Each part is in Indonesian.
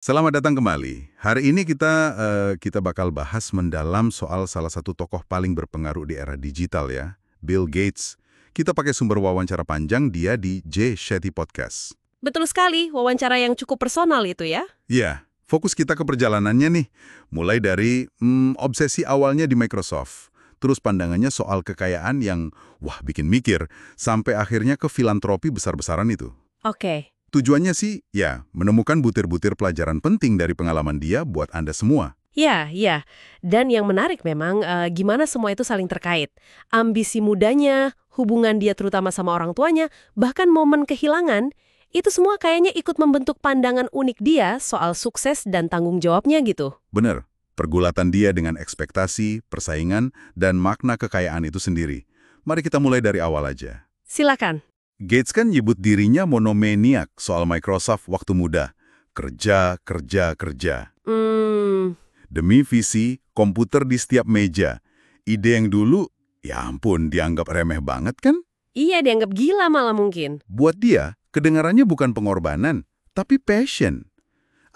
Selamat datang kembali. Hari ini kita bakal bahas mendalam soal salah satu tokoh paling berpengaruh di era digital ya, Bill Gates. Kita pakai sumber wawancara panjang dia di Jay Shetty Podcast. Betul sekali, wawancara yang cukup personal itu ya. Ya, fokus kita ke perjalanannya nih. Mulai dari obsesi awalnya di Microsoft, terus pandangannya soal kekayaan yang bikin mikir, sampai akhirnya ke filantropi besar-besaran itu. Oke. Tujuannya sih, ya, menemukan butir-butir pelajaran penting dari pengalaman dia buat Anda semua. Ya. Dan yang menarik memang gimana semua itu saling terkait. Ambisi mudanya, hubungan dia terutama sama orang tuanya, bahkan momen kehilangan, itu semua kayaknya ikut membentuk pandangan unik dia soal sukses dan tanggung jawabnya gitu. Bener, pergulatan dia dengan ekspektasi, persaingan, dan makna kekayaan itu sendiri. Mari kita mulai dari awal aja. Silakan. Gates kan nyebut dirinya monomaniak soal Microsoft waktu muda. Kerja. Demi visi, komputer di setiap meja. Ide yang dulu, ya ampun, dianggap remeh banget kan? Iya, dianggap gila malah mungkin. Buat dia, kedengarannya bukan pengorbanan, tapi passion.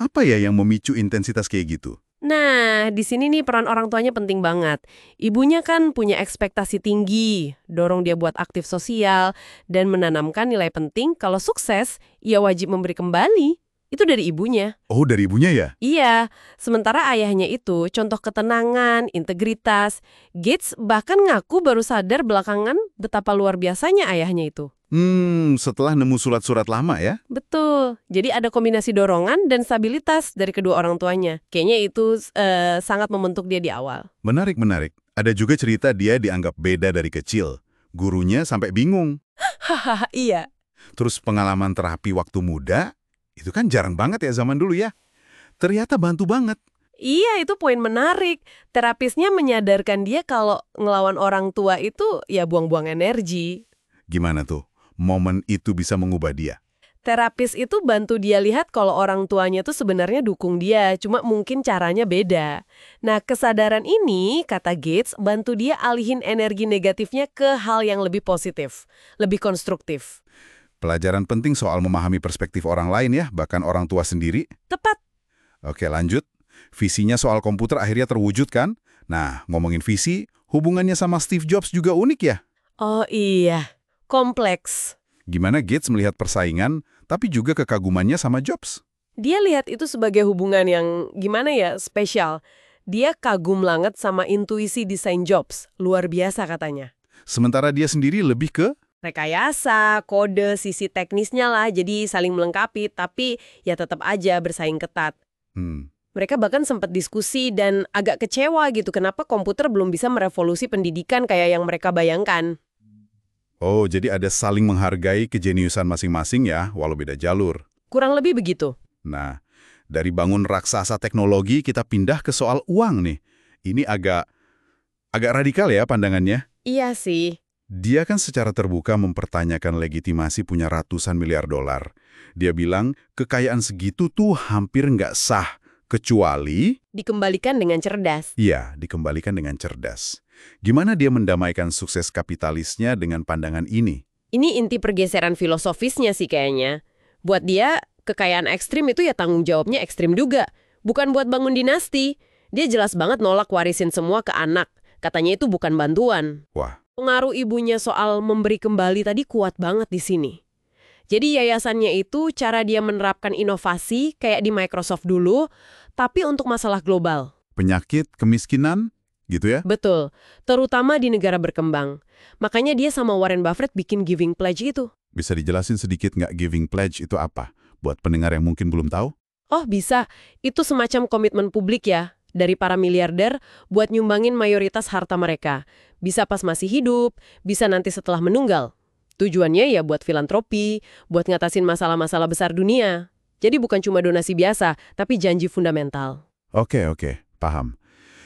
Apa ya yang memicu intensitas kayak gitu? Nah, di sini nih peran orang tuanya penting banget. Ibunya kan punya ekspektasi tinggi, dorong dia buat aktif sosial, dan menanamkan nilai penting kalau sukses, ia wajib memberi kembali. Itu dari ibunya. Oh, dari ibunya ya? Iya, sementara ayahnya itu contoh ketenangan, integritas. Gates bahkan ngaku baru sadar belakangan betapa luar biasanya ayahnya itu. Setelah nemu surat-surat lama ya? Betul. Jadi ada kombinasi dorongan dan stabilitas dari kedua orang tuanya. Kayaknya itu sangat membentuk dia di awal. Menarik. Ada juga cerita dia dianggap beda dari kecil. Gurunya sampai bingung. Hahaha, iya. Terus pengalaman terapi waktu muda, itu kan jarang banget ya zaman dulu ya. Ternyata bantu banget. Iya, itu poin menarik. Terapisnya menyadarkan dia kalau ngelawan orang tua itu ya buang-buang energi. Gimana tuh? Momen itu bisa mengubah dia. Terapis itu bantu dia lihat kalau orang tuanya tuh sebenarnya dukung dia, cuma mungkin caranya beda. Nah, kesadaran ini, kata Gates, bantu dia alihin energi negatifnya ke hal yang lebih positif, lebih konstruktif. Pelajaran penting soal memahami perspektif orang lain ya, bahkan orang tua sendiri. Tepat. Oke, lanjut. Visinya soal komputer akhirnya terwujud kan? Nah, ngomongin visi, hubungannya sama Steve Jobs juga unik ya? Oh iya, kompleks. Gimana Gates melihat persaingan, tapi juga kekagumannya sama Jobs? Dia lihat itu sebagai hubungan yang gimana ya, spesial. Dia kagum banget sama intuisi desain Jobs, luar biasa katanya. Sementara dia sendiri lebih ke Rekayasa, kode, sisi teknisnya lah, jadi saling melengkapi, tapi ya tetap aja bersaing ketat. Mereka bahkan sempat diskusi dan agak kecewa gitu, kenapa komputer belum bisa merevolusi pendidikan kayak yang mereka bayangkan. Oh, jadi ada saling menghargai kejeniusan masing-masing ya, walau beda jalur. Kurang lebih begitu. Nah, dari bangun raksasa teknologi kita pindah ke soal uang nih. Ini agak radikal ya pandangannya. Iya sih. Dia kan secara terbuka mempertanyakan legitimasi punya ratusan miliar dolar. Dia bilang kekayaan segitu tuh hampir nggak sah, kecuali Dikembalikan dengan cerdas. iya, dikembalikan dengan cerdas. Gimana dia mendamaikan sukses kapitalisnya dengan pandangan ini? Ini inti pergeseran filosofisnya sih kayaknya. Buat dia, kekayaan ekstrim itu ya tanggung jawabnya ekstrim juga. Bukan buat bangun dinasti. Dia jelas banget nolak warisin semua ke anak. Katanya itu bukan bantuan. Wah, Pengaruh ibunya soal memberi kembali tadi kuat banget di sini. Jadi yayasannya itu cara dia menerapkan inovasi kayak di Microsoft dulu, tapi untuk masalah global. penyakit, kemiskinan, gitu ya? Betul, terutama di negara berkembang. Makanya dia sama Warren Buffett bikin Giving Pledge itu. Bisa dijelasin sedikit nggak Giving Pledge itu apa? Buat pendengar yang mungkin belum tahu? Oh bisa, itu semacam komitmen publik ya, dari para miliarder buat nyumbangin mayoritas harta mereka. Bisa pas masih hidup, bisa nanti setelah meninggal. Tujuannya ya buat filantropi, buat ngatasin masalah-masalah besar dunia. Jadi bukan cuma donasi biasa, tapi janji fundamental. Oke, paham.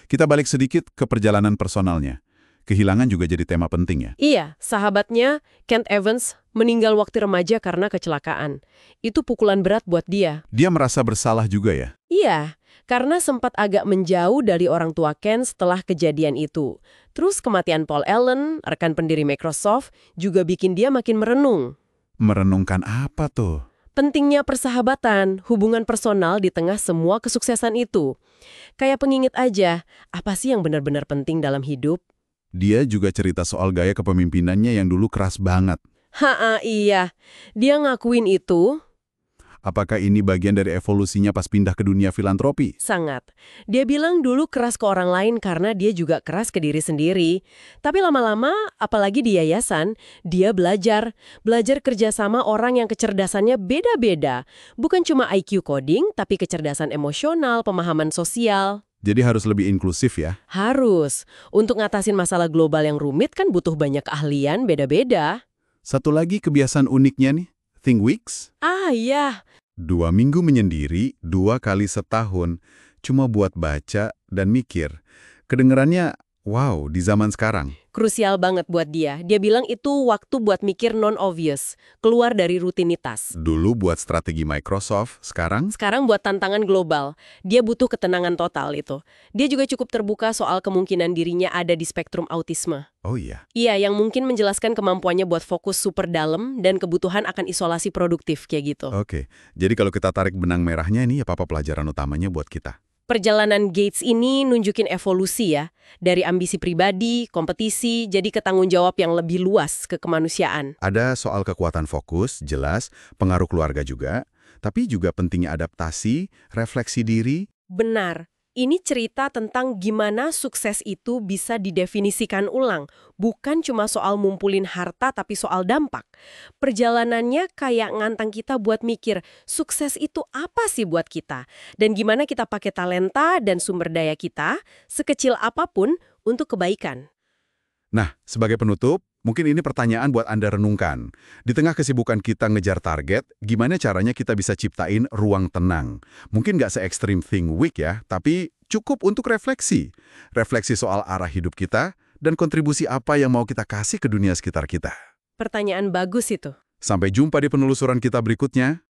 Kita balik sedikit ke perjalanan personalnya. Kehilangan juga jadi tema penting ya? Iya, sahabatnya, Kent Evans, meninggal waktu remaja karena kecelakaan. Itu pukulan berat buat dia. Dia merasa bersalah juga ya? Iya, karena sempat agak menjauh dari orang tua Ken setelah kejadian itu. Terus kematian Paul Allen, rekan pendiri Microsoft, juga bikin dia makin merenung. Merenungkan apa tuh? Pentingnya persahabatan, hubungan personal di tengah semua kesuksesan itu. Kayak pengingat aja, apa sih yang benar-benar penting dalam hidup? Dia juga cerita soal gaya kepemimpinannya yang dulu keras banget. Iya. Dia ngakuin itu. Apakah ini bagian dari evolusinya pas pindah ke dunia filantropi? Sangat. Dia bilang dulu keras ke orang lain karena dia juga keras ke diri sendiri. Tapi lama-lama, apalagi di yayasan, dia belajar. Belajar kerjasama orang yang kecerdasannya beda-beda. Bukan cuma IQ coding, tapi kecerdasan emosional, pemahaman sosial. Jadi harus lebih inklusif ya? Harus. Untuk ngatasin masalah global yang rumit kan butuh banyak keahlian beda-beda. Satu lagi kebiasaan uniknya nih, Think Weeks. Iya. 2 minggu menyendiri, 2 kali setahun, cuma buat baca dan mikir. Kedengerannya, wow, di zaman sekarang. Krusial banget buat dia. Dia bilang itu waktu buat mikir non-obvious, keluar dari rutinitas. Dulu buat strategi Microsoft, sekarang? Sekarang buat tantangan global. Dia butuh ketenangan total itu. Dia juga cukup terbuka soal kemungkinan dirinya ada di spektrum autisme. Oh iya. Iya, yang mungkin menjelaskan kemampuannya buat fokus super dalam dan kebutuhan akan isolasi produktif kayak gitu. Oke, jadi kalau kita tarik benang merahnya ini apa pelajaran utamanya buat kita? Perjalanan Gates ini nunjukin evolusi ya. Dari ambisi pribadi, kompetisi, jadi ke tanggung jawab yang lebih luas ke kemanusiaan. Ada soal kekuatan fokus, jelas, pengaruh keluarga juga, tapi juga pentingnya adaptasi, refleksi diri. Benar. Ini cerita tentang gimana sukses itu bisa didefinisikan ulang. Bukan cuma soal ngumpulin harta, tapi soal dampak. Perjalanannya kayak ngantang kita buat mikir, sukses itu apa sih buat kita? Dan gimana kita pakai talenta dan sumber daya kita, sekecil apapun, untuk kebaikan. Nah, sebagai penutup, mungkin ini pertanyaan buat Anda renungkan. Di tengah kesibukan kita ngejar target, gimana caranya kita bisa ciptain ruang tenang? Mungkin nggak se-ekstrim Think Week ya, tapi cukup untuk refleksi. Refleksi soal arah hidup kita, dan kontribusi apa yang mau kita kasih ke dunia sekitar kita. Pertanyaan bagus itu. Sampai jumpa di penelusuran kita berikutnya.